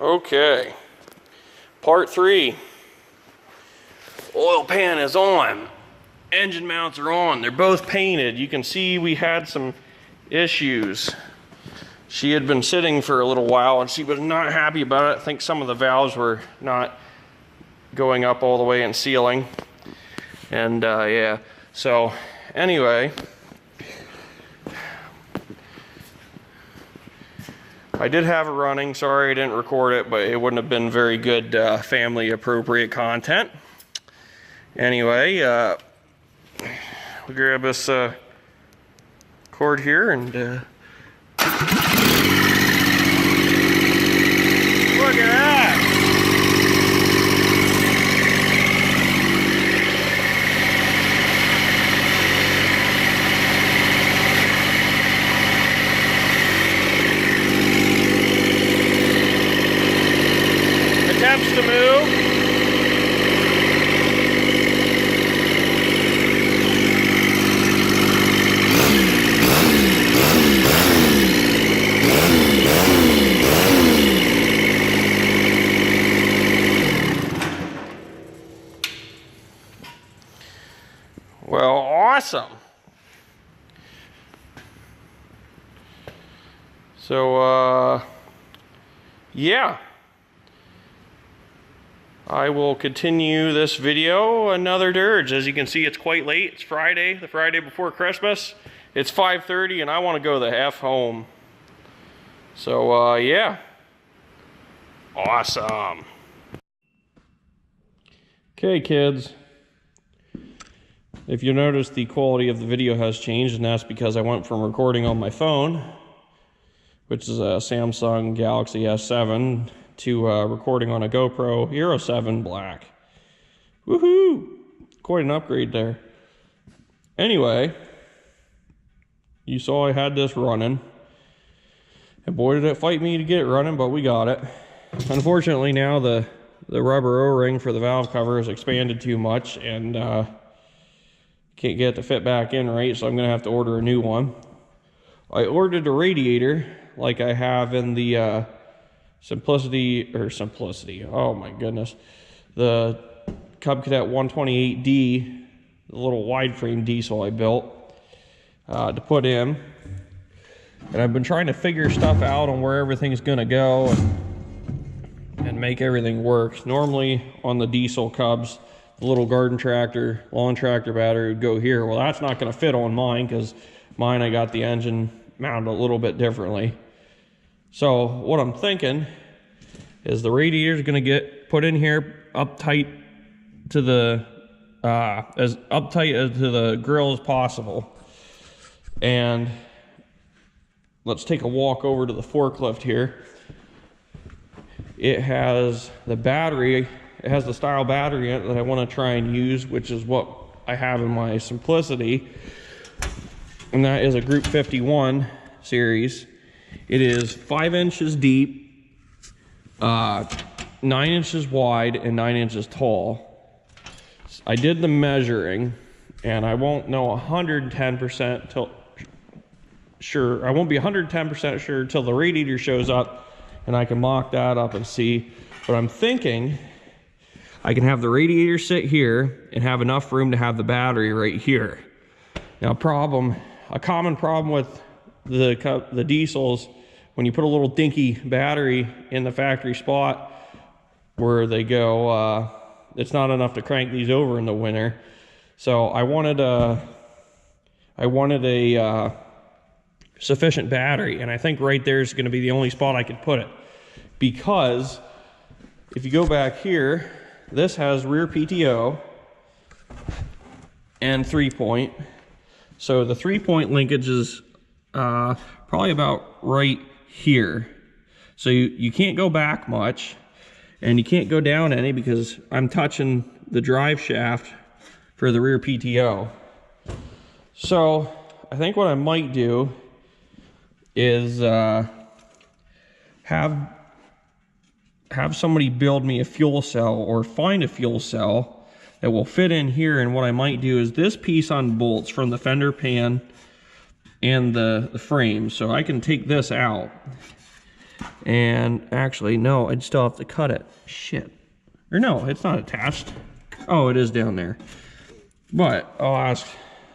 Okay, part 3. Oil pan is on. Engine mounts are on. They're both painted. You can see we had some issues. She had been sitting for a little while and she was not happy about it. I think some of the valves were not going up all the way and sealing. And yeah, so anyway, I did have it running. Sorry I didn't record it, but it wouldn't have been very good family appropriate content. Anyway, we'll grab this cord here and look at that! Attempts to move. Well, awesome. So, yeah. I will continue this video another dirge. As you can see, it's quite late. It's Friday, the Friday before Christmas. It's 5:30 and I want to go the F home. So, yeah. Awesome. Okay, kids. If you notice, the quality of the video has changed, and that's because I went from recording on my phone, which is a Samsung Galaxy S7, to recording on a GoPro Hero 7 Black. Woohoo! Quite an upgrade there. Anyway, you saw I had this running, and boy did it fight me to get it running, but we got it. Unfortunately, now the rubber O-ring for the valve cover has expanded too much, and can't get it to fit back in right, so I'm gonna have to order a new one. I ordered a radiator like I have in the Simplicity, oh my goodness, the Cub Cadet 128D, the little wide frame diesel I built to put in. And I've been trying to figure stuff out on where everything's gonna go and make everything work. Normally on the diesel Cubs, the little garden tractor, lawn tractor battery would go here. Well, that's not gonna fit on mine because mine, I got the engine mounted a little bit differently. So what I'm thinking is the radiator is going to get put in here uptight to the as uptight to the grill as possible. And let's take a walk over to the forklift here. It has the battery. It has the style battery in it that I want to try and use, which is what I have in my Simplicity, and that is a Group 51 series. It is 5 inches deep, 9 inches wide, and 9 inches tall. I did the measuring, and I won't know 110% till sure. I won't be 110% sure till the radiator shows up, and I can mock that up and see. But I'm thinking I can have the radiator sit here and have enough room to have the battery right here. Now, a common problem with the diesels, when you put a little dinky battery in the factory spot where they go, it's not enough to crank these over in the winter. So I wanted a sufficient battery, and I think right there is going to be the only spot I could put it, because if you go back here, this has rear PTO and 3-point. So the 3-point linkage is probably about right here. So you can't go back much, and you can't go down any because I'm touching the drive shaft for the rear PTO. So I think what I might do is have somebody build me a fuel cell, or find a fuel cell that will fit in here. And what I might do is this piece on bolts from the fender pan and the frame. So I can take this out And actually, no, I'd still have to cut it. Shit. Or no, it's not attached. Oh, it is down there. But I'll ask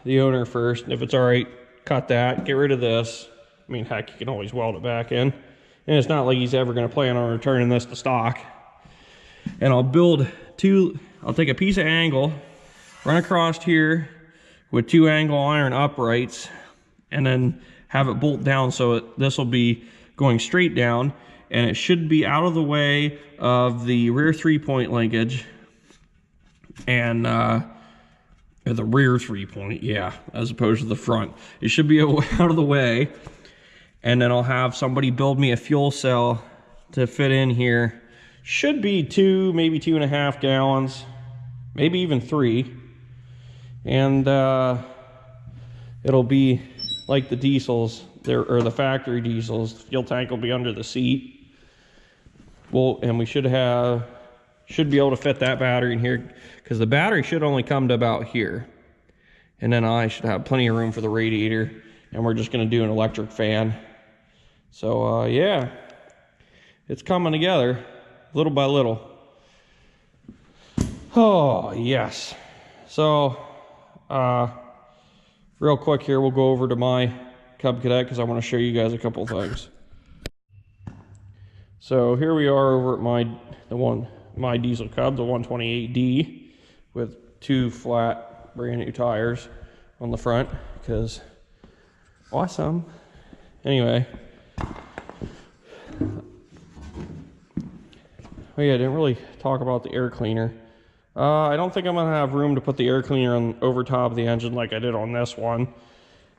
the owner first. If it's all right, cut that, get rid of this. I mean, heck, you can always weld it back in. And it's not like he's ever going to plan on returning this to stock. And I'll build I'll take a piece of angle, run across here with 2 angle iron uprights, and then have it bolt down so this will be going straight down, and it should be out of the way of the rear 3-point linkage, and the rear 3-point, yeah, as opposed to the front. It should be out of the way, and then I'll have somebody build me a fuel cell to fit in here. Should be 2, maybe 2.5 gallons, maybe even 3, and it'll be like the diesels, or the factory diesels. The fuel tank will be under the seat. Well, and we should be able to fit that battery in here, because the battery should only come to about here, and then I should have plenty of room for the radiator, and we're just going to do an electric fan. So yeah, it's coming together little by little. Oh yes. So real quick here, we'll go over to my Cub Cadet because I want to show you guys a couple things. So here we are over at my diesel Cub, the 128D, with 2 flat brand new tires on the front, because awesome. Anyway, oh yeah, I didn't really talk about the air cleaner. I don't think I'm gonna have room to put the air cleaner on over top of the engine like I did on this one.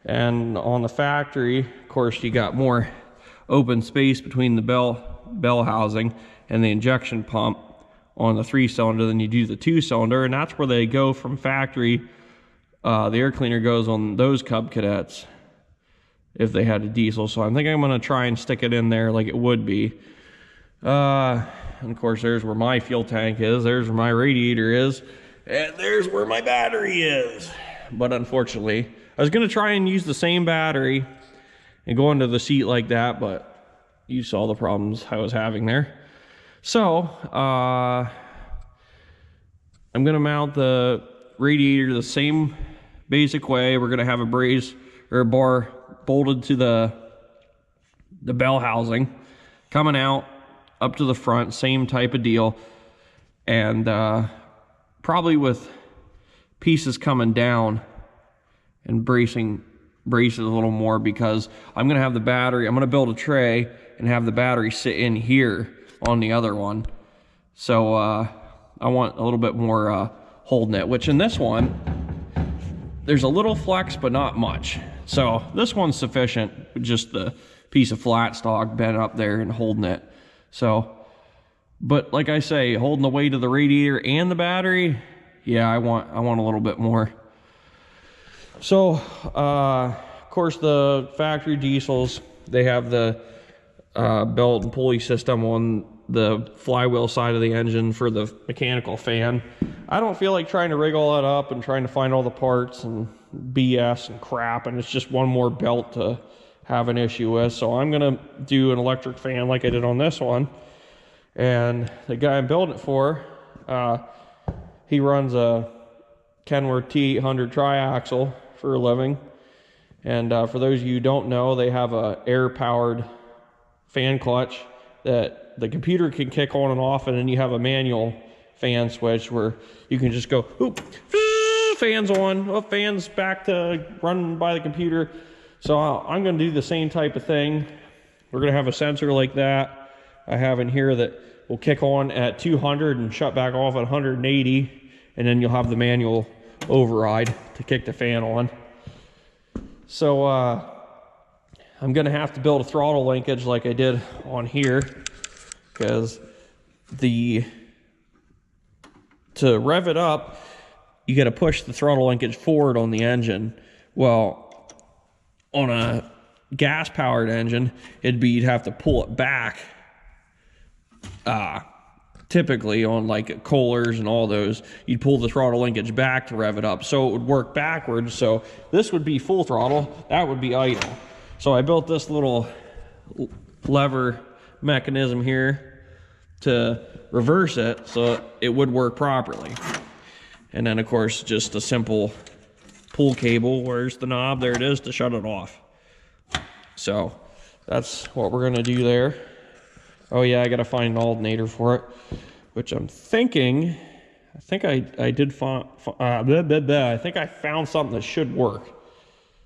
And on the factory, of course, you got more open space between the bell housing and the injection pump on the 3-cylinder than you do the 2-cylinder, and that's where they go from factory. The air cleaner goes on those Cub Cadets if they had a diesel. So I think I'm gonna try and stick it in there like it would be. And of course, there's where my fuel tank is, there's where my radiator is, and there's where my battery is. But unfortunately, I was gonna try and use the same battery and go into the seat like that, but you saw the problems I was having there. So, I'm gonna mount the radiator the same basic way. We're gonna have a brace or a bar bolted to the bell housing, coming out up to the front, same type of deal, and probably with pieces coming down and bracing a little more, because I'm gonna have the battery, I'm gonna build a tray and have the battery sit in here on the other one. So I want a little bit more holding it, which in this one there's a little flex but not much. So this one's sufficient with just the piece of flat stock bent up there and holding it. So, but like I say, holding the weight of the radiator and the battery, yeah, I want a little bit more. So, of course, the factory diesels, they have the belt and pulley system on the flywheel side of the engine for the mechanical fan. I don't feel like trying to rig all that up and trying to find all the parts and BS and crap, and it's just one more belt to have an issue with. So I'm gonna do an electric fan like I did on this one. And the guy I'm building it for, he runs a Kenworth T800 triaxle for a living. And for those of you who don't know, they have a air-powered fan clutch that the computer can kick on and off, and then you have a manual fan switch where you can just go, oop, fans on, oh, fans back to run by the computer. So I'm going to do the same type of thing. We're going to have a sensor like that I have in here that will kick on at 200 and shut back off at 180, and then you'll have the manual override to kick the fan on. So I'm going to have to build a throttle linkage like I did on here, because to rev it up, you got to push the throttle linkage forward on the engine. Well, on a gas-powered engine, you'd have to pull it back. Typically on like Kohlers and all those, you'd pull the throttle linkage back to rev it up, so it would work backwards. So this would be full throttle, that would be idle. So I built this little lever mechanism here to reverse it so it would work properly. And then of course just a simple pull cable. Where's the knob? There it is, to shut it off. So that's what we're gonna do there. Oh yeah, I gotta find an alternator for it, which I'm thinking, I think I did find, I think I found something that should work.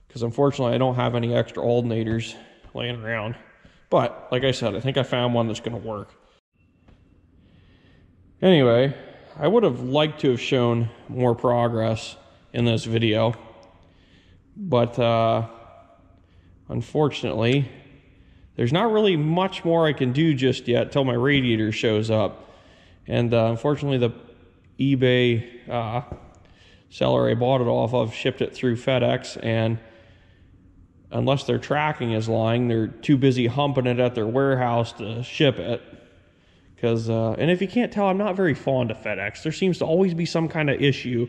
Because unfortunately I don't have any extra alternators laying around. But like I said, I think I found one that's gonna work. Anyway, I would have liked to have shown more progress in this video, but unfortunately there's not really much more I can do just yet till my radiator shows up. And unfortunately the eBay seller I bought it off of shipped it through FedEx, and unless their tracking is lying, they're too busy humping it at their warehouse to ship it. Because, and if you can't tell, I'm not very fond of FedEx. There seems to always be some kind of issue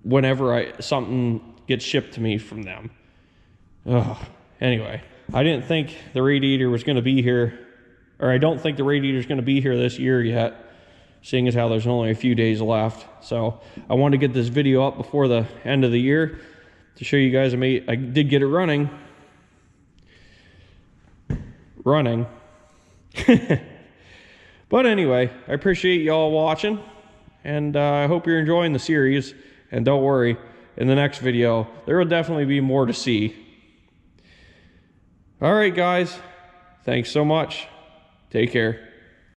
whenever something gets shipped to me from them. Ugh. Anyway, I didn't think the radiator was going to be here, or I don't think the radiator is going to be here this year yet, seeing as how there's only a few days left. So I wanted to get this video up before the end of the year to show you guys I did get it running. But anyway, I appreciate y'all watching, and I hope you're enjoying the series. And don't worry, in the next video, there will definitely be more to see. All right, guys, thanks so much. Take care.